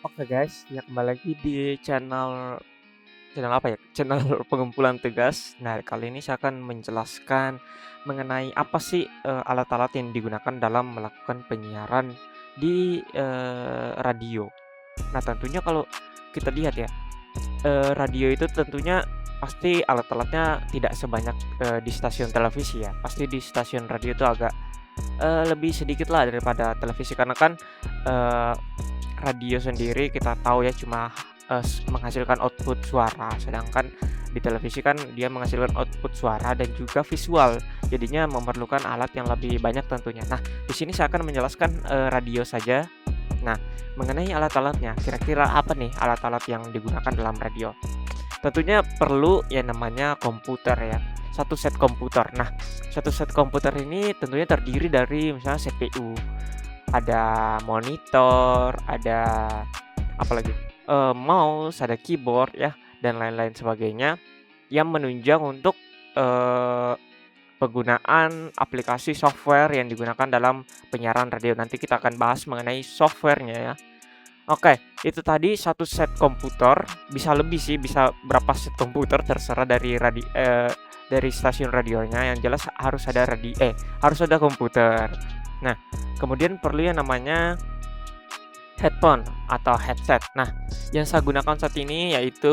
Oke guys, ya kembali lagi di channel channel apa ya? Channel pengumpulan tugas. Nah, kali ini saya akan menjelaskan mengenai apa sih alat-alat yang digunakan dalam melakukan penyiaran di radio. Nah, tentunya kalau kita lihat ya, radio itu tentunya pasti alat-alatnya tidak sebanyak di stasiun televisi ya. Pasti di stasiun radio itu agak lebih sedikit lah daripada televisi karena kan eee radio sendiri kita tahu ya cuma, menghasilkan output suara, sedangkan di televisi kan dia menghasilkan output suara dan juga visual, jadinya memerlukan alat yang lebih banyak tentunya. Nah, di sini saya akan menjelaskan, radio saja. Nah, mengenai alat-alatnya, kira-kira apa nih alat-alat yang digunakan dalam radio? Tentunya perlu yang namanya komputer ya, satu set komputer. Nah, satu set komputer ini tentunya terdiri dari misalnya CPU, ada monitor, ada apalagi, mouse, ada keyboard ya, dan lain-lain sebagainya yang menunjang untuk, eee, penggunaan aplikasi software yang digunakan dalam penyiaran radio. Nanti kita akan bahas mengenai software-nya ya. Oke, itu tadi satu set komputer, bisa lebih sih, bisa berapa set komputer terserah dari stasiun radionya, yang jelas harus ada komputer. Nah, kemudian perlu yang namanya headphone atau headset. Nah, yang saya gunakan saat ini yaitu,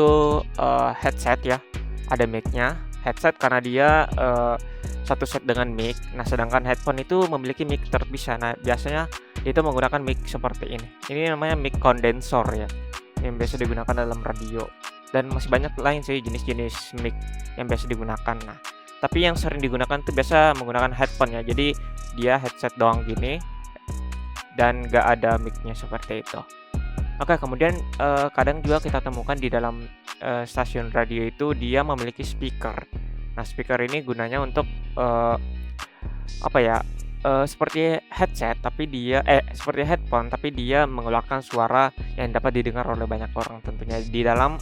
headset ya, ada mic-nya. Headset karena dia, satu set dengan mic. Nah, sedangkan headphone itu memiliki mic terpisah. Nah, biasanya itu menggunakan mic seperti ini. Ini namanya mic kondensor ya, yang biasa digunakan dalam radio. Dan masih banyak lain sih jenis-jenis mic yang biasa digunakan. Nah, tapi yang sering digunakan tuh biasa menggunakan headphone ya. Jadi dia headset doang gini dan nggak ada mic-nya seperti itu. Oke, kemudian, kadang juga kita temukan di dalam, stasiun radio itu dia memiliki speaker. Nah, speaker ini gunanya untuk, apa ya, seperti headset tapi seperti headphone tapi dia mengeluarkan suara yang dapat didengar oleh banyak orang tentunya di dalam,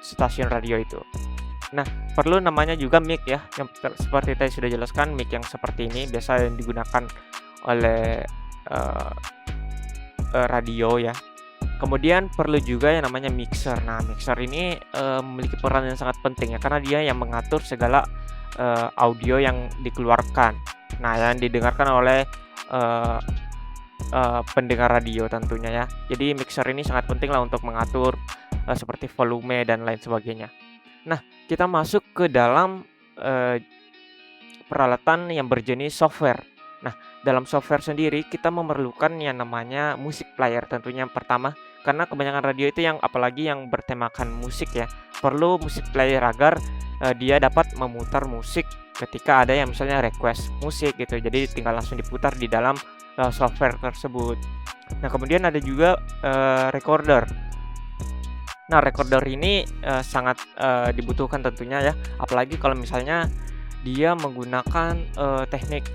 stasiun radio itu. Nah, perlu namanya juga mic ya, yang seperti tadi sudah jelaskan mic yang seperti ini biasa yang digunakan oleh, eee radio ya. Kemudian perlu juga yang namanya mixer. Nah, mixer ini, memiliki peran yang sangat penting ya, karena dia yang mengatur segala, audio yang dikeluarkan. Nah, yang didengarkan oleh, eee pendengar radio tentunya ya. Jadi mixer ini sangat penting lah untuk mengatur, seperti volume dan lain sebagainya. Nah, kita masuk ke dalam, eee peralatan yang berjenis software. Nah, dalam software sendiri kita memerlukan yang namanya music player tentunya yang pertama, karena kebanyakan radio itu yang apalagi yang bertemakan musik ya, perlu music player agar, dia dapat memutar musik ketika ada yang misalnya request musik gitu. Jadi tinggal langsung diputar di dalam, software tersebut. Nah, kemudian ada juga, recorder. Nah, recorder ini, sangat, dibutuhkan tentunya ya, apalagi kalau misalnya dia menggunakan, teknik,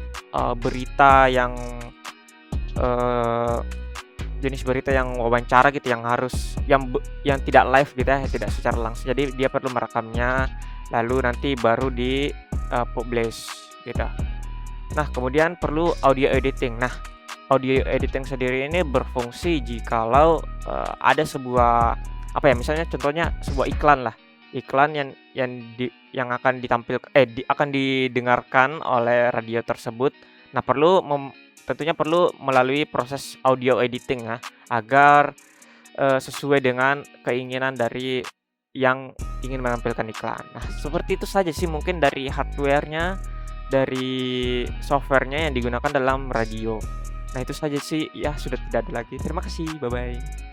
berita yang, eee, jenis berita yang wawancara gitu, yang harus yang tidak live gitu ya, tidak secara langsung. Jadi dia perlu merekamnya, lalu nanti baru publish gitu. Nah, kemudian perlu audio editing. Nah, audio editing sendiri ini berfungsi jikalau, ada sebuah apa ya, misalnya contohnya sebuah iklan lah, iklan yang akan akan didengarkan oleh radio tersebut. Nah, tentunya perlu melalui proses audio editing ya, agar, sesuai dengan keinginan dari yang ingin menampilkan iklan. Nah, seperti itu saja sih mungkin dari hardware-nya, dari software-nya yang digunakan dalam radio. Nah, itu saja sih, ya sudah tidak ada lagi. Terima kasih, bye-bye.